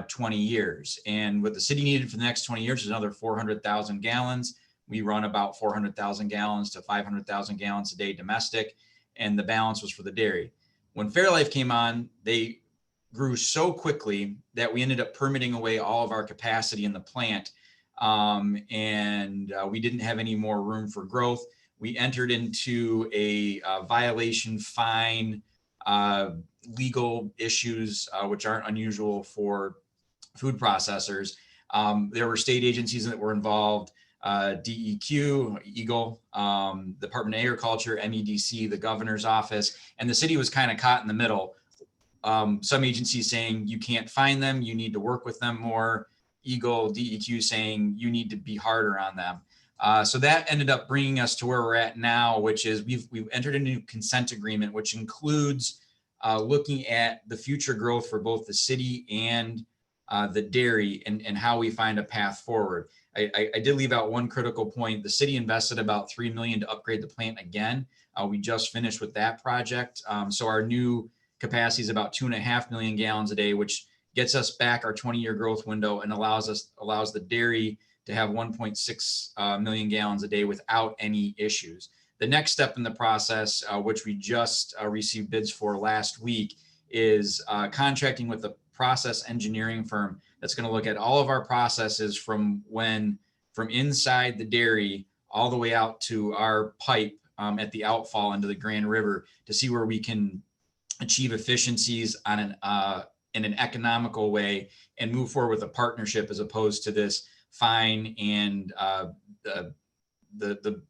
20 years. And what the city needed for the next 20 years is another 400,000 gallons. We run about 400,000 gallons to 500,000 gallons a day domestic, and the balance was for the dairy. When Fairlife came on, they grew so quickly that we ended up permitting away all of our capacity in the plant, and we didn't have any more room for growth. We entered into a violation fine, legal issues, which aren't unusual for food processors. There were state agencies that were involved, DEQ, Eagle, Department of Agriculture, MEDC, the governor's office, and the city was kind of caught in the middle. Some agencies saying you can't find them, you need to work with them more. Eagle, DEQ saying you need to be harder on them. So that ended up bringing us to where we're at now, which is we've entered into a consent agreement, which includes looking at the future growth for both the city and the dairy, and how we find a path forward. I did leave out one critical point. The city invested about $3 million to upgrade the plant again. We just finished with that project. So our new capacity is about 2.5 million gallons a day, which gets us back our 20-year growth window and allows the dairy to have 1.6 million gallons a day without any issues. The next step in the process, which we just received bids for last week, is contracting with a process engineering firm that's going to look at all of our processes from inside the dairy all the way out to our pipe at the outfall into the Grand River, to see where we can achieve efficiencies on in an economical way and move forward with a partnership, as opposed to this fine and the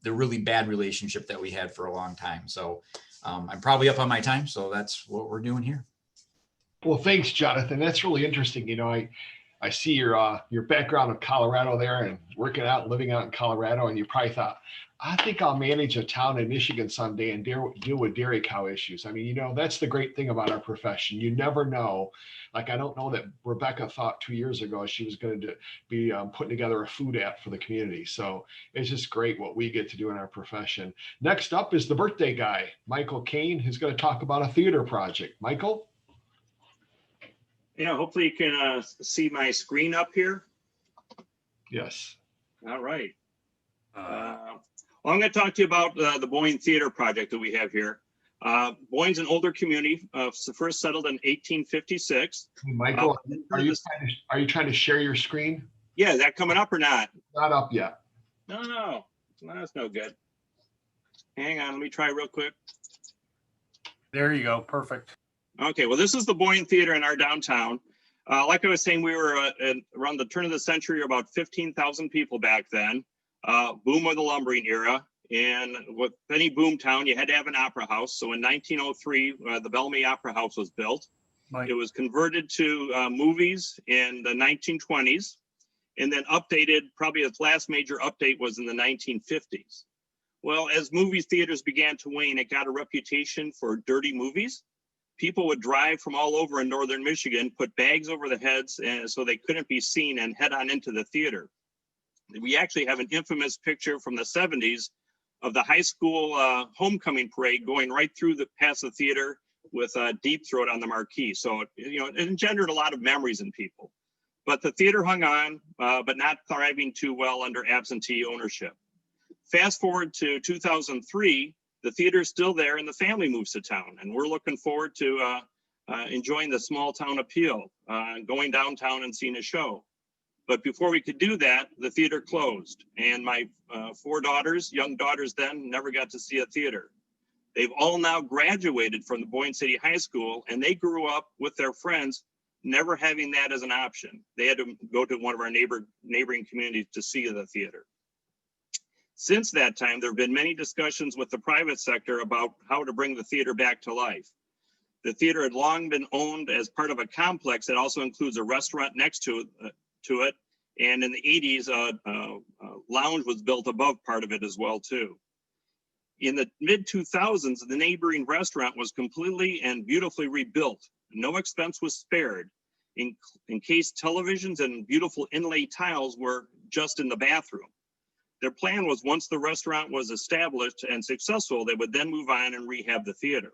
really bad relationship that we had for a long time. So I'm probably up on my time, so that's what we're doing here. Well, thanks, Jonathan. That's really interesting. You know, I see your background of Colorado there, and working out and living out in Colorado, and you probably thought, I think I'll manage a town in Michigan someday and deal with dairy cow issues. I mean, you know, that's the great thing about our profession. You never know. Like, I don't know that Rebecca thought 2 years ago she was going to be putting together a food app for the community. So it's just great what we get to do in our profession. Next up is the birthday guy, Michael Kane, who's going to talk about a theater project. Michael? Yeah, hopefully you can see my screen up here. Yes. All right. Well, I'm going to talk to you about the Boyne Theater project that we have here. Boyne's an older community, first settled in 1856. Michael, are you trying to share your screen? Yeah, is that coming up or not? Not up yet. No, that's no good. Hang on, let me try real quick. There you go, perfect. Okay, well, this is the Boyne Theater in our downtown. Like I was saying, we were around the turn of the century, about 15,000 people back then. Boom of the lumbering era. And with any boom town, you had to have an opera house. So in 1903, the Bellamy Opera House was built. It was converted to movies in the 1920s, and then updated. Probably its last major update was in the 1950s. Well, as movie theaters began to wane, it got a reputation for dirty movies. People would drive from all over in northern Michigan, put bags over the heads so they couldn't be seen, and head on into the theater. We actually have an infamous picture from the 70s of the high school homecoming parade going right through past the theater with Deep Throat on the marquee. So, you know, it engendered a lot of memories in people. But the theater hung on, but not thriving too well under absentee ownership. Fast forward to 2003, the theater is still there and the family moves to town. And we're looking forward to enjoying the small town appeal, going downtown and seeing a show. But before we could do that, the theater closed. And my 4 daughters, young daughters then, never got to see a theater. They've all now graduated from the Boyne City High School, and they grew up with their friends, never having that as an option. They had to go to one of our neighboring communities to see the theater. Since that time, there have been many discussions with the private sector about how to bring the theater back to life. The theater had long been owned as part of a complex that also includes a restaurant next to it. And in the 80s, a lounge was built above part of it as well too. In the mid 2000s, the neighboring restaurant was completely and beautifully rebuilt. No expense was spared. Encased televisions and beautiful inlay tiles were just in the bathroom. Their plan was once the restaurant was established and successful, they would then move on and rehab the theater.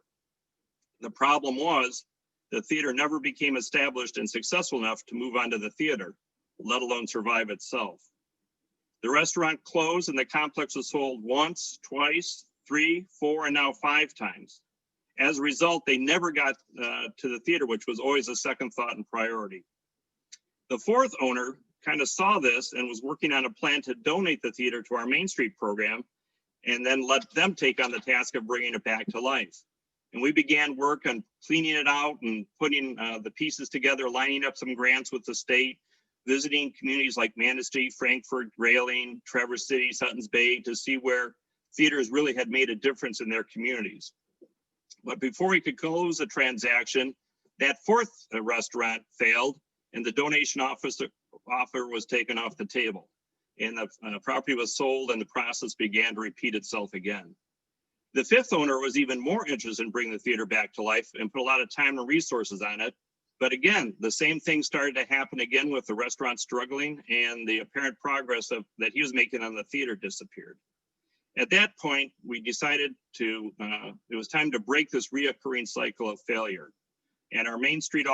The problem was the theater never became established and successful enough to move on to the theater, let alone survive itself. The restaurant closed and the complex was sold once, twice, 3, 4, and now 5 times. As a result, they never got to the theater, which was always a second thought and priority. The fourth owner kind of saw this and was working on a plan to donate the theater to our Main Street program and then let them take on the task of bringing it back to life. And we began work on cleaning it out and putting the pieces together, lining up some grants with the state, visiting communities like Manistee, Frankfurt, Grayling, Traverse City, Suttons Bay to see where theaters really had made a difference in their communities. But before we could close the transaction, that fourth restaurant failed and the donation offer was taken off the table. And the property was sold and the process began to repeat itself again. The fifth owner was even more interested in bringing the theater back to life and put a lot of time and resources on it. But again, the same thing started to happen again with the restaurant struggling and the apparent progress that he was making on the theater disappeared. At that point, we decided it was time to break this reoccurring cycle of failure. And our Main Street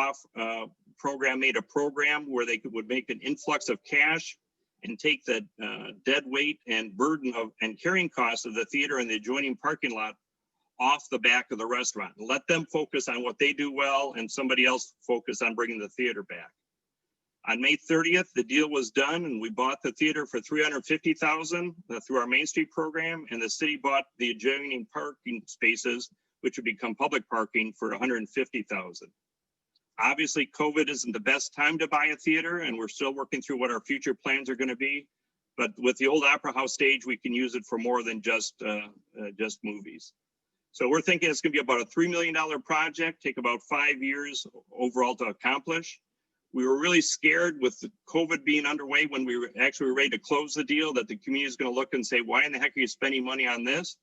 program made a program where they would make an influx of cash and take the dead weight and burden of and carrying costs of the theater and the adjoining parking lot off the back of the restaurant. Let them focus on what they do well and somebody else focus on bringing the theater back. On May 30th, the deal was done and we bought the theater for $350,000 through our Main Street program, and the city bought the adjoining parking spaces, which would become public parking, for $150,000. Obviously, COVID isn't the best time to buy a theater, and we're still working through what our future plans are going to be. But with the old Opera House stage, we can use it for more than just movies. So we're thinking it's going to be about a $3 million project, take about 5 years overall to accomplish. We were really scared with the COVID being underway when we were actually ready to close the deal that the community is going to look and say, why in the heck are you spending money on this?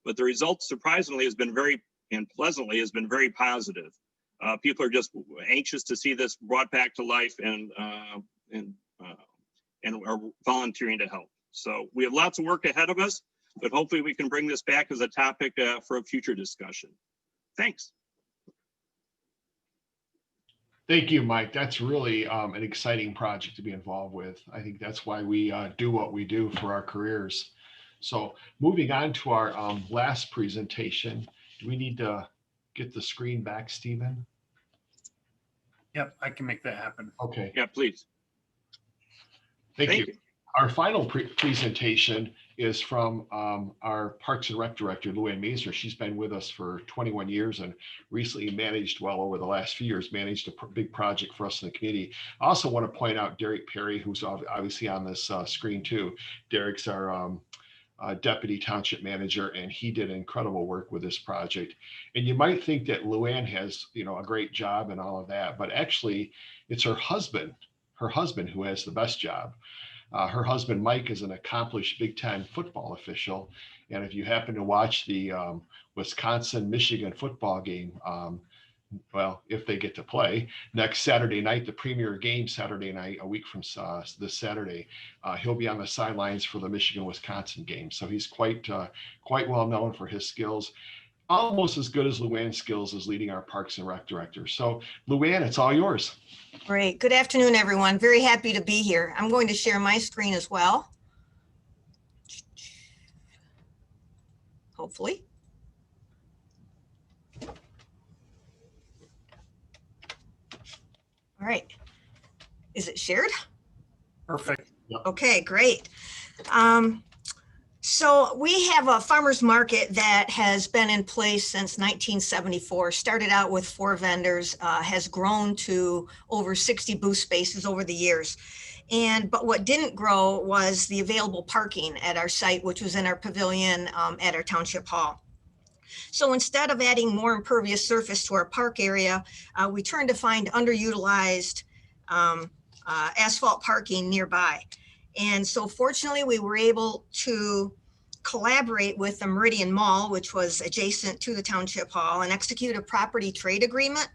But the result, surprisingly, has been very, and pleasantly, has been very positive. People are just anxious to see this brought back to life and are volunteering to help. So we have lots of work ahead of us, but hopefully we can bring this back as a topic for a future discussion. Thanks. Thank you, Mike. That's really an exciting project to be involved with. I think that's why we do what we do for our careers. So moving on to our last presentation, do we need to get the screen back, Stephen? Yep, I can make that happen. Okay. Yeah, please. Thank you. Our final presentation is from our Parks and Rec Director, Luann Mazer. She's been with us for 21 years and recently managed, well, over the last few years, managed a big project for us in the community. I also want to point out Derek Perry, who's obviously on this screen too. Derek's our Deputy Township Manager, and he did incredible work with this project. And you might think that Luann has, a great job and all of that, but actually it's her husband who has the best job. Her husband, Mike, is an accomplished Big Ten football official. And if you happen to watch the Wisconsin-Michigan football game, well, if they get to play next Saturday night, the premier game Saturday night, a week from this Saturday, he'll be on the sidelines for the Michigan-Wisconsin game. So he's quite well known for his skills, almost as good as Luann's skills as leading our Parks and Rec Director. So Luann, it's all yours. Great. Good afternoon, everyone. Very happy to be here. I'm going to share my screen as well. Hopefully. All right. Is it shared? Perfect. Okay, great. So we have a farmer's market that has been in place since 1974, started out with 4 vendors, has grown to over 60 booth spaces over the years. But what didn't grow was the available parking at our site, which was in our pavilion at our township hall. So instead of adding more impervious surface to our park area, we turned to find underutilized asphalt parking nearby. And so fortunately, we were able to collaborate with the Meridian Mall, which was adjacent to the Township Hall, and execute a property trade agreement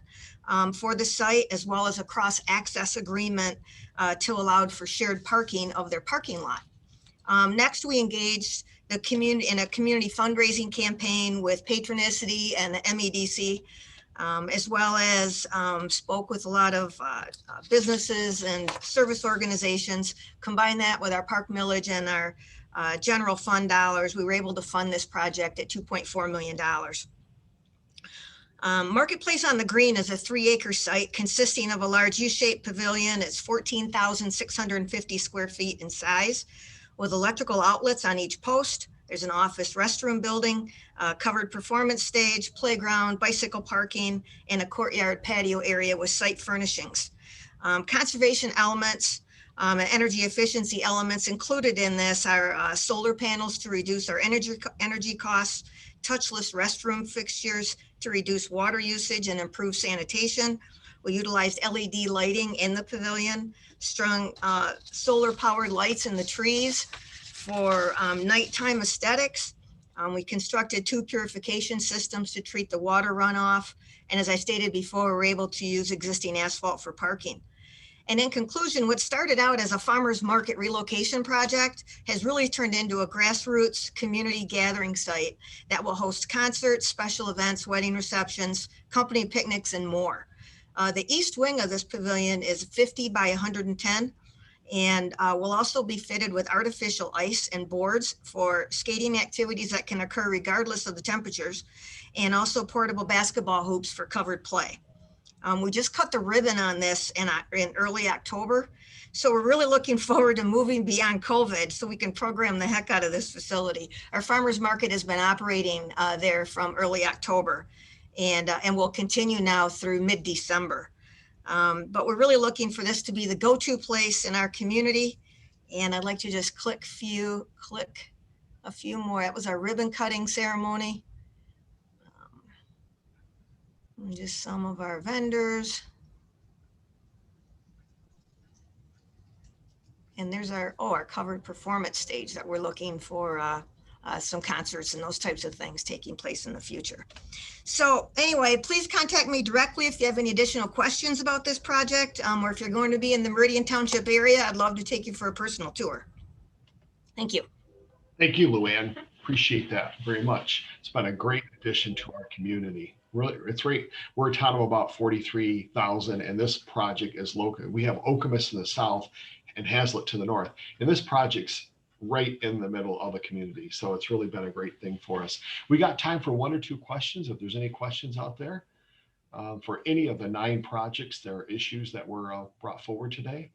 for the site, as well as a cross-access agreement to allow for shared parking of their parking lot. Next, we engaged the community in a community fundraising campaign with Patronicity and the MEDC, as well as spoke with a lot of businesses and service organizations. Combine that with our park millage and our general fund dollars, we were able to fund this project at $2.4 million. Marketplace on the Green is a 3-acre site consisting of a large U-shaped pavilion. It's 14,650 square feet in size, with electrical outlets on each post. There's an office restroom building, covered performance stage, playground, bicycle parking, and a courtyard patio area with site furnishings. Conservation elements and energy efficiency elements included in this are solar panels to reduce our energy costs, touchless restroom fixtures to reduce water usage and improve sanitation. We utilized LED lighting in the pavilion, strung solar powered lights in the trees for nighttime aesthetics. We constructed 2 purification systems to treat the water runoff. And as I stated before, we're able to use existing asphalt for parking. And in conclusion, what started out as a farmer's market relocation project has really turned into a grassroots community gathering site that will host concerts, special events, wedding receptions, company picnics, and more. The east wing of this pavilion is 50 by 110 and will also be fitted with artificial ice and boards for skating activities that can occur regardless of the temperatures, and also portable basketball hoops for covered play. We just cut the ribbon on this in early October. So we're really looking forward to moving beyond COVID so we can program the heck out of this facility. Our farmers market has been operating there from early October and will continue now through mid-December. But we're really looking for this to be the go-to place in our community. And I'd like to just click a few more. That was our ribbon cutting ceremony. And just some of our vendors. And there's our covered performance stage that we're looking for some concerts and those types of things taking place in the future. So anyway, please contact me directly if you have any additional questions about this project, or if you're going to be in the Meridian Township area, I'd love to take you for a personal tour. Thank you. Thank you, Luann. Appreciate that very much. It's been a great addition to our community. Really, it's great. We're a town of about 43,000, and this project is local. We have Okemos in the south and Hazlet to the north, and this project's right in the middle of the community. So it's really been a great thing for us. We got time for 1 or 2 questions. If there's any questions out there for any of the 9 projects, there are issues that were brought forward today.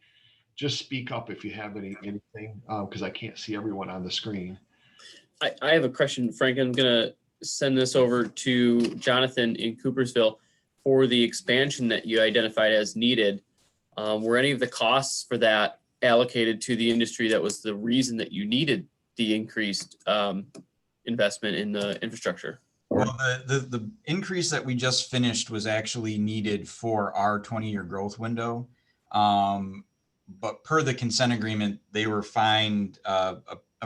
Just speak up if you have anything, because I can't see everyone on the screen. I have a question, Frank. I'm gonna send this over to Jonathan in Coopersville for the expansion that you identified as needed. Were any of the costs for that allocated to the industry that was the reason that you needed the increased investment in the infrastructure? Well, the increase that we just finished was actually needed for our 20-year growth window. But per the consent agreement, they were fined a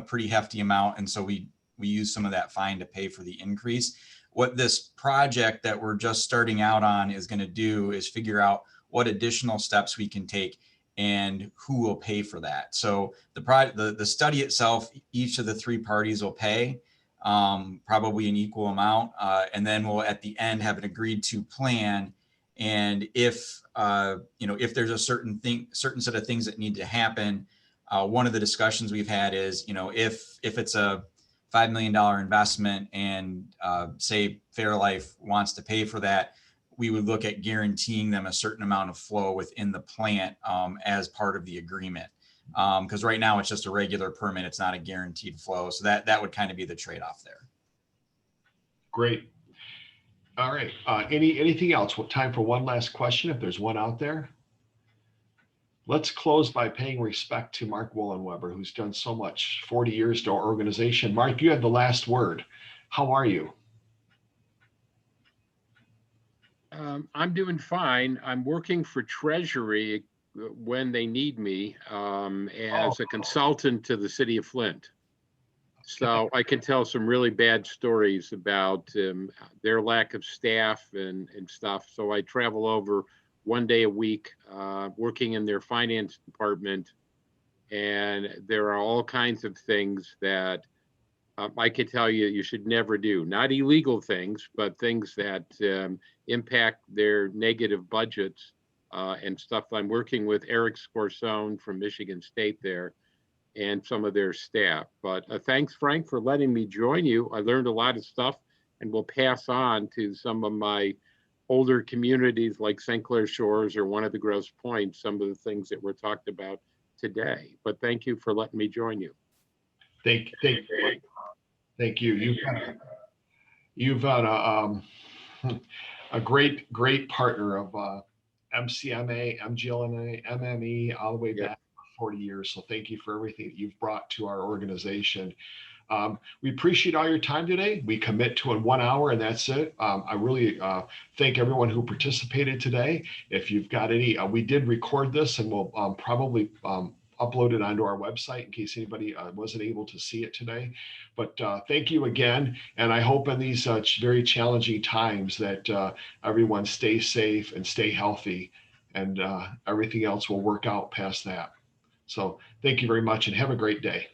pretty hefty amount. And so we used some of that fine to pay for the increase. What this project that we're just starting out on is going to do is figure out what additional steps we can take and who will pay for that. So the study itself, each of the 3 parties will pay probably an equal amount. And then we'll at the end have an agreed to plan. And if if there's a certain set of things that need to happen, one of the discussions we've had is, if it's a $5 million investment and say Fairlife wants to pay for that, we would look at guaranteeing them a certain amount of flow within the plant as part of the agreement. Because right now it's just a regular permit, it's not a guaranteed flow. So that would kind of be the trade-off there. Great. All right. Anything else? Time for one last question, if there's one out there. Let's close by paying respect to Mark Wollenweber, who's done so much, 40 years to our organization. Mark, you have the last word. How are you? I'm doing fine. I'm working for Treasury when they need me as a consultant to the city of Flint. So I can tell some really bad stories about their lack of staff and stuff. So I travel over 1 day a week working in their finance department. And there are all kinds of things that I could tell you you should never do. Not illegal things, but things that impact their negative budgets and stuff. I'm working with Eric Scorsone from Michigan State there and some of their staff. But thanks, Frank, for letting me join you. I learned a lot of stuff and will pass on to some of my older communities like St. Clair Shores or one of the Grosse Points, some of the things that were talked about today. But thank you for letting me join you. Thank you. You've got a great partner of MCMA, MGLNA, MME, all the way back 40 years. So thank you for everything that you've brought to our organization. We appreciate all your time today. We commit to 1 hour and that's it. I really thank everyone who participated today. If you've got any, we did record this and we'll probably upload it onto our website in case anybody wasn't able to see it today. But thank you again. And I hope in these very challenging times that everyone stays safe and stay healthy and everything else will work out past that. So thank you very much and have a great day.